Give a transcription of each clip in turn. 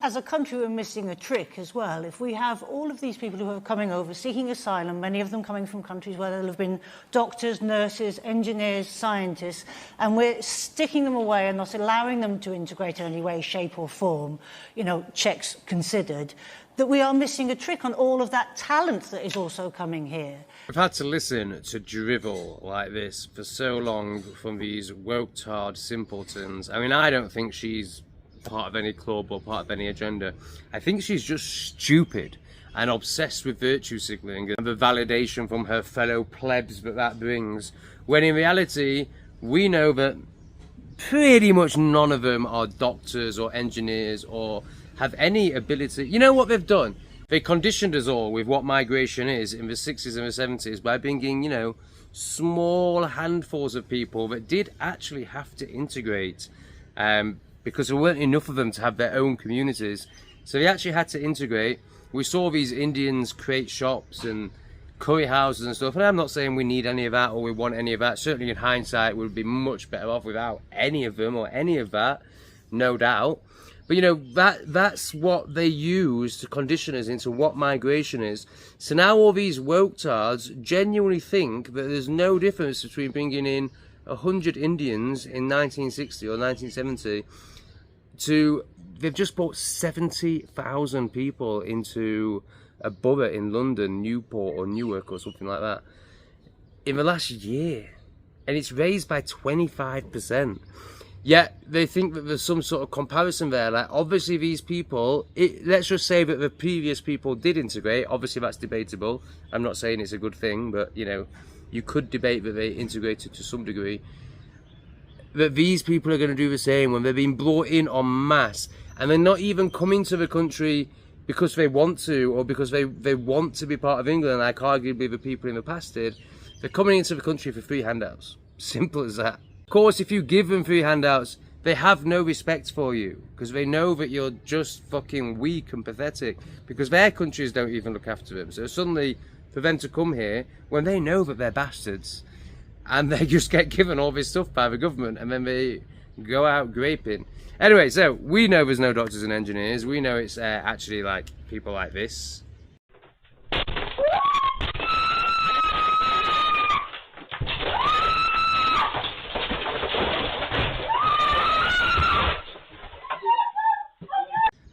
As a country, we're missing a trick as well. If we have all of these people who are coming over, seeking asylum, many of them coming from countries where there have been doctors, nurses, engineers, scientists, and we're sticking them away and not allowing them to integrate in any way, shape or form, you know, checks considered, that we are missing a trick on all of that talent that is also coming here. I've had to listen to drivel like this for so long from these woke-tard simpletons. I mean, I don't think she's part of any club or part of any agenda. I think she's just stupid and obsessed with virtue signaling and the validation from her fellow plebs that brings, when in reality we know that pretty much none of them are doctors or engineers or have any ability. You know what they've done? They conditioned us all with what migration is in the 60s and the 70s by bringing, you know, small handfuls of people that did actually have to integrate, because there weren't enough of them to have their own communities. So they actually had to integrate. We saw these Indians create shops and curry houses and stuff, and I'm not saying we need any of that or we want any of that. Certainly in hindsight we'd be much better off without any of them or any of that, no doubt. But you know, that's what they use to condition us into what migration is. So now all these woke-tards genuinely think that there's no difference between bringing in 100 Indians in 1960 or 1970 to, they've just brought 70,000 people into a borough in London, Newport or Newark or something like that, in the last year. And it's raised by 25%. Yet they think that there's some sort of comparison there. Like, obviously these people, let's just say that the previous people did integrate. Obviously that's debatable. I'm not saying it's a good thing, but you know, you could debate that they integrated to some degree. That these people are going to do the same when they're being brought in en masse, and they're not even coming to the country because they want to, or because they want to be part of England, like arguably the people in the past did. They're coming into the country for free handouts. Simple as that. Of course, if you give them free handouts, they have no respect for you, because they know that you're just fucking weak and pathetic, because their countries don't even look after them. So suddenly, for them to come here, when they know that they're bastards, and they just get given all this stuff by the government, and then they go out graping. Anyway, so we know there's no doctors and engineers. We know it's actually like people like this.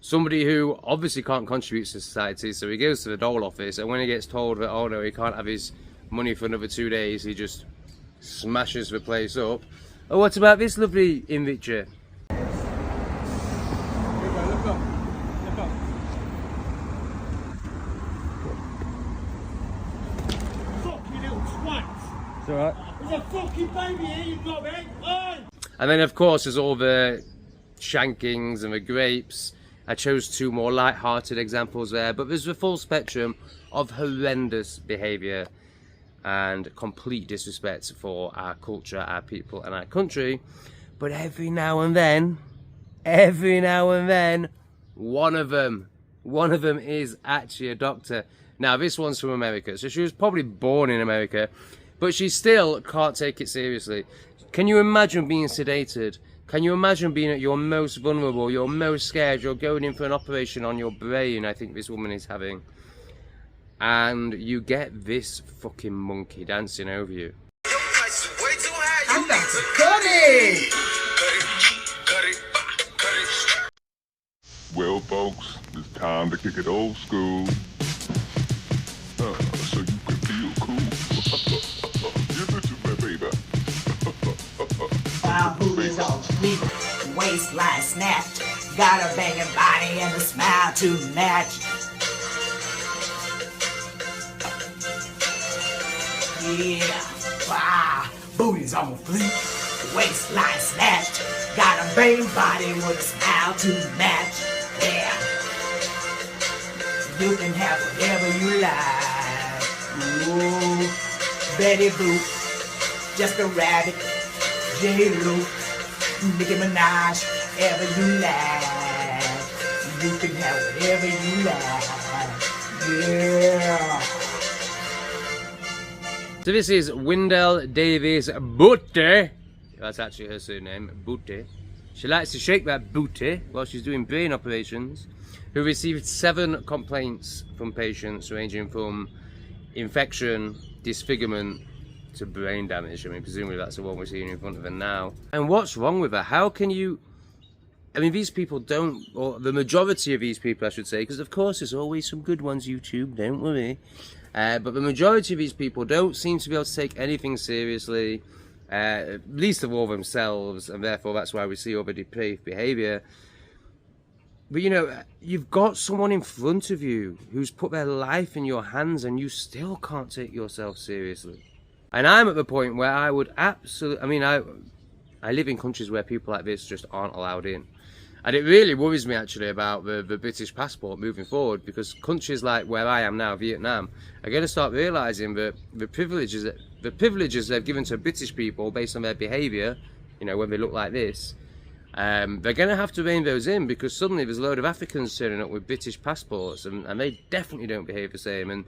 Somebody who obviously can't contribute to society, so he goes to the dole office, and when he gets told that, oh no, he can't have his money for another 2 days, he just smashes the place up. Oh, what about this lovely inviture? Look up. Look up. Fuck you little twat! It's alright. There's a fucking baby here, you got me! Oi! And then of course there's all the shankings and the grapes. I chose 2 more light-hearted examples there, but there's the full spectrum of horrendous behaviour and complete disrespect for our culture, our people and our country. But every now and then, one of them is actually a doctor. Now this one's from America, so she was probably born in America, but she still can't take it seriously. Can you imagine being sedated? Can you imagine being at your most vulnerable, you're most scared, you're going in for an operation on your brain, I think this woman is having, and you get this fucking monkey dancing over you. I'm about to cut it! Well, folks, it's time to kick it old school. So you can feel cool. Give it to me, baby. Our booties on fleek, waistline snatched, got a banging body and a smile to match. Yeah, booties on fleek, waistline snatched, got a banging body with a smile to match. Yeah, you can have whatever you like. Ooh, Betty Boop, just a rabbit. J-Lo, Nicki Minaj, whatever you like. You can have whatever you like. Yeah. So this is Windell Davis-Boutte. That's actually her surname, Boutte. She likes to shake that booty while she's doing brain operations, who received 7 complaints from patients ranging from infection, disfigurement, to brain damage. I mean, presumably that's the one we're seeing in front of her now. And what's wrong with her? How can you... I mean, these people don't, or the majority of these people, I should say, because of course there's always some good ones, YouTube, don't worry. But the majority of these people don't seem to be able to take anything seriously, least of all themselves, and therefore that's why we see all the depraved behaviour. But you know, you've got someone in front of you who's put their life in your hands and you still can't take yourself seriously. And I'm at the point where I would absolutely, I mean, I live in countries where people like this just aren't allowed in. And it really worries me actually about the British passport moving forward, because countries like where I am now, Vietnam, are going to start realising that the privileges they've given to British people based on their behaviour, you know, when they look like this, they're going to have to rein those in, because suddenly there's a load of Africans turning up with British passports and they definitely don't behave the same. And,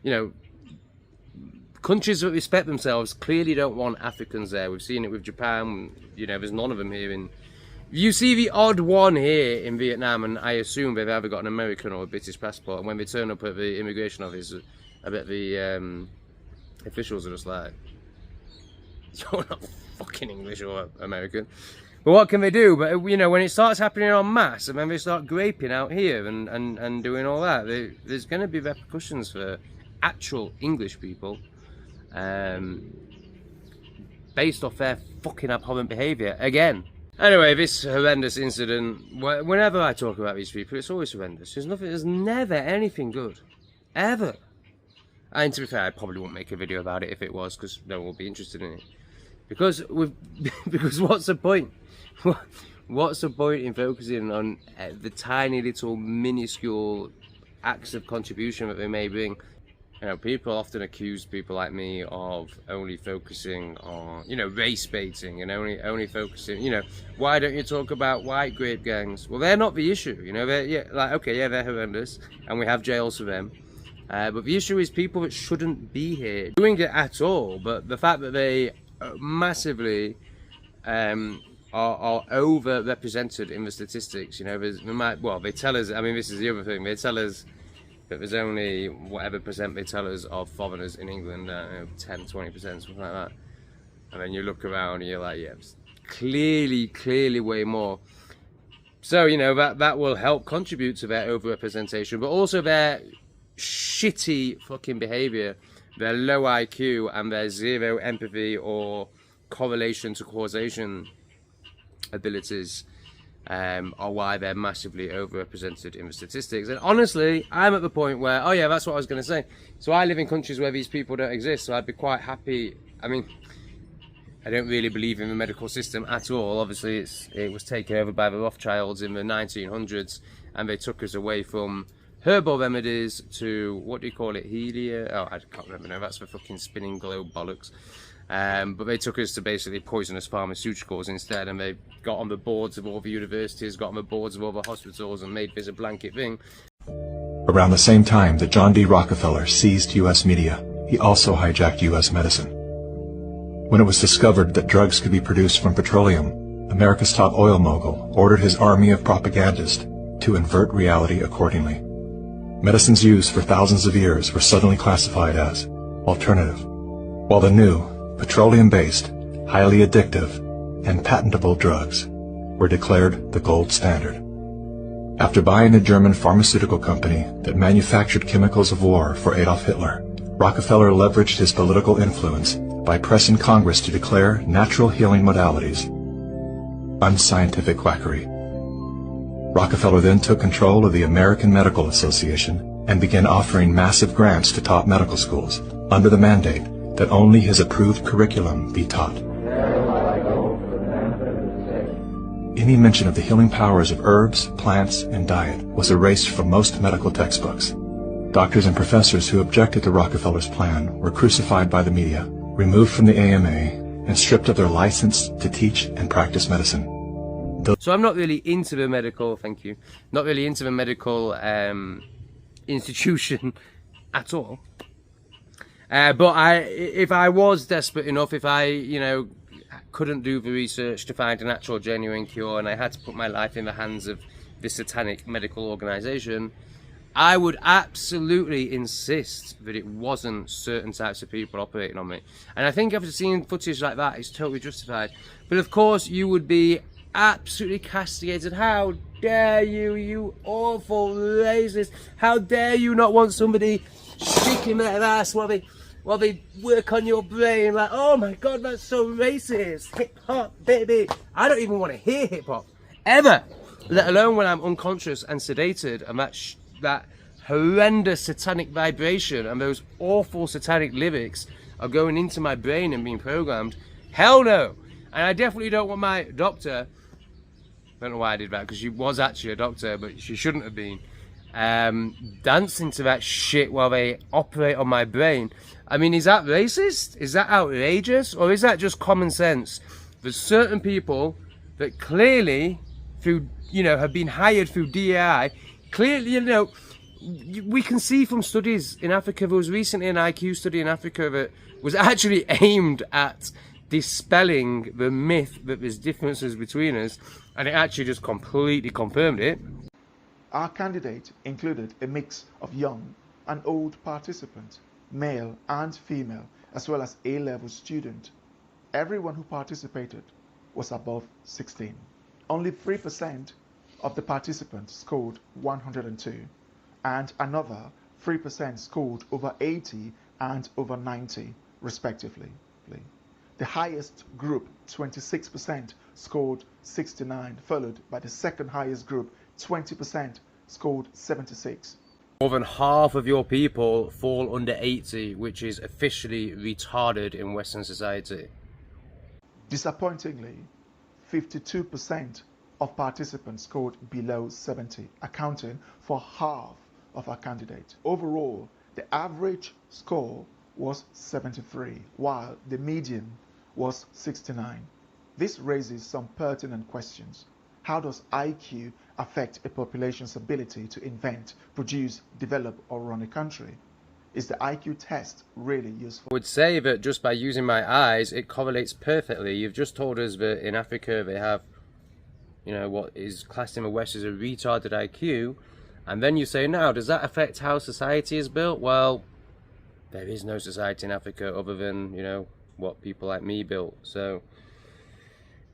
you know, countries that respect themselves clearly don't want Africans there. We've seen it with Japan, you know, there's none of them here in... You see the odd one here in Vietnam, and I assume they've either got an American or a British passport, and when they turn up at the immigration office, I bet the officials are just like, you're not fucking English or American. But what can they do? But, you know, when it starts happening en masse, and when they start graping out here and doing all that, there's going to be repercussions for actual English people, based off their fucking abhorrent behaviour, again. Anyway, this horrendous incident, whenever I talk about these people, it's always horrendous. There's never anything good. Ever. And to be fair, I probably wouldn't make a video about it if it was, because no one will be interested in it. Because what's the point? What's the point in focusing on the tiny little minuscule acts of contribution that they may bring? You know, people often accuse people like me of only focusing on, you know, race baiting and only focusing, you know, why don't you talk about white grape gangs? Well, they're not the issue, you know, they're they're horrendous and we have jails for them. But the issue is people that shouldn't be here doing it at all, but the fact that they massively are over-represented in the statistics, you know, they tell us, I mean, this is the other thing, they tell us that there's only whatever percent they tell us of foreigners in England, 10, 20%, something like that. And then you look around and you're like, yeah, it's clearly way more. So, you know, that will help contribute to their overrepresentation, but also their shitty fucking behaviour, their low IQ and their zero empathy or correlation to causation abilities are why they're massively overrepresented in the statistics. And honestly, I'm at the point where, oh yeah, that's what I was going to say. So I live in countries where these people don't exist, so I'd be quite happy. I mean, I don't really believe in the medical system at all. Obviously, it was taken over by the Rothschilds in the 1900s, and they took us away from herbal remedies to, what do you call it, Helia? Oh, I can't remember now, that's the fucking spinning globe bollocks. But they took us to basically poisonous pharmaceuticals instead, and they got on the boards of all the universities, got on the boards of all the hospitals, and made this a blanket thing. Around the same time that John D. Rockefeller seized U.S. media, he also hijacked U.S. medicine. When it was discovered that drugs could be produced from petroleum, America's top oil mogul ordered his army of propagandists to invert reality accordingly. Medicines used for thousands of years were suddenly classified as alternative, while the new, petroleum-based, highly addictive, and patentable drugs were declared the gold standard. After buying a German pharmaceutical company that manufactured chemicals of war for Adolf Hitler, Rockefeller leveraged his political influence by pressing Congress to declare natural healing modalities unscientific quackery. Rockefeller then took control of the American Medical Association and began offering massive grants to top medical schools under the mandate that only his approved curriculum be taught. Any mention of the healing powers of herbs, plants, and diet was erased from most medical textbooks. Doctors and professors who objected to Rockefeller's plan were crucified by the media, removed from the AMA, and stripped of their license to teach and practice medicine. So I'm not really into the medical, thank you, not really into the medical institution at all. But if I was desperate enough, if I, you know, couldn't do the research to find a natural, genuine cure, and I had to put my life in the hands of this satanic medical organisation, I would absolutely insist that it wasn't certain types of people operating on me. And I think after seeing footage like that, it's totally justified. But of course, you would be absolutely castigated. How dare you, you awful racist? How dare you not want somebody shaking their ass while they work on your brain? Like, oh my god, that's so racist. Hip hop, baby. I don't even want to hear hip hop ever, let alone when I'm unconscious and sedated, and that horrendous satanic vibration and those awful satanic lyrics are going into my brain and being programmed. Hell no. And I definitely don't want my doctor, I don't know why I did that, because she was actually a doctor, but she shouldn't have been, dancing to that shit while they operate on my brain. I mean, is that racist? Is that outrageous? Or is that just common sense? There's certain people that clearly, through, you know, have been hired through DAI, clearly, you know, we can see from studies in Africa, there was recently an IQ study in Africa that was actually aimed at dispelling the myth that there's differences between us, and it actually just completely confirmed it. Our candidate included a mix of young and old participants, male and female, as well as A-level student. Everyone who participated was above 16. Only 3% of the participants scored 102, and another 3% scored over 80 and over 90, respectively. The highest group, 26%, scored 69, followed by the second highest group, 20%, scored 76. More than half of your people fall under 80, which is officially retarded in Western society. Disappointingly, 52% of participants scored below 70, accounting for half of our candidates. Overall, the average score was 73, while the median was 69. This raises some pertinent questions. How does IQ affect a population's ability to invent, produce, develop, or run a country? Is the IQ test really useful? I would say that just by using my eyes, it correlates perfectly. You've just told us that in Africa they have, you know, what is classed in the West as a retarded IQ, and then you say, now, does that affect how society is built? Well, there is no society in Africa other than, you know, what people like me built. So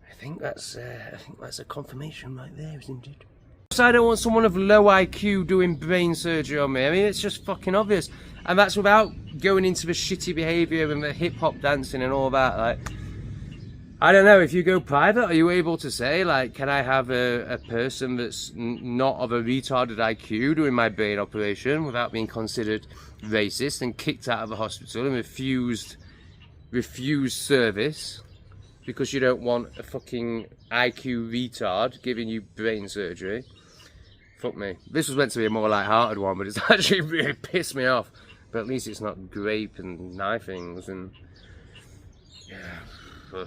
I think that's a confirmation right there, isn't it? So I don't want someone of low IQ doing brain surgery on me. I mean, it's just fucking obvious, and that's without going into the shitty behaviour and the hip hop dancing and all that. Like, I don't know, if you go private, are you able to say, like, can I have a person that's not of a retarded IQ doing my brain operation without being considered racist and kicked out of the hospital and refused service because you don't want a fucking IQ retard giving you brain surgery? Fuck me. This was meant to be a more light-hearted one, but it's actually really pissed me off. But at least it's not grape and knifings and yeah.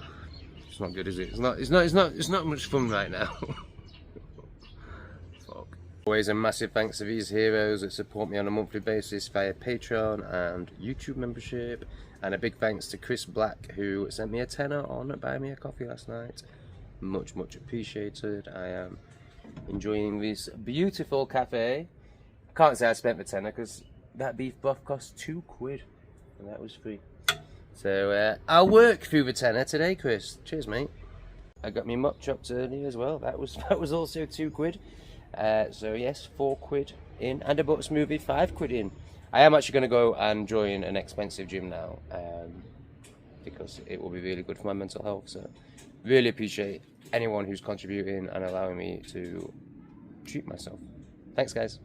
It's not good, is it? It's not much fun right now. Fuck. Always a massive thanks to these heroes that support me on a monthly basis via Patreon and YouTube membership, and a big thanks to Chris Black, who sent me a tenner on Buy Me a Coffee last night. Much appreciated. I am enjoying this beautiful cafe. I can't say I spent the tenner because that beef broth cost £2 and that was free. So I'll work through the tenner today, Chris. Cheers, mate. I got me mop chopped earlier as well. That was also £2. So yes, £4 in, and a butt smoothie, £5 in. I am actually going to go and join an expensive gym now, because it will be really good for my mental health. So really appreciate anyone who's contributing and allowing me to treat myself. Thanks, guys.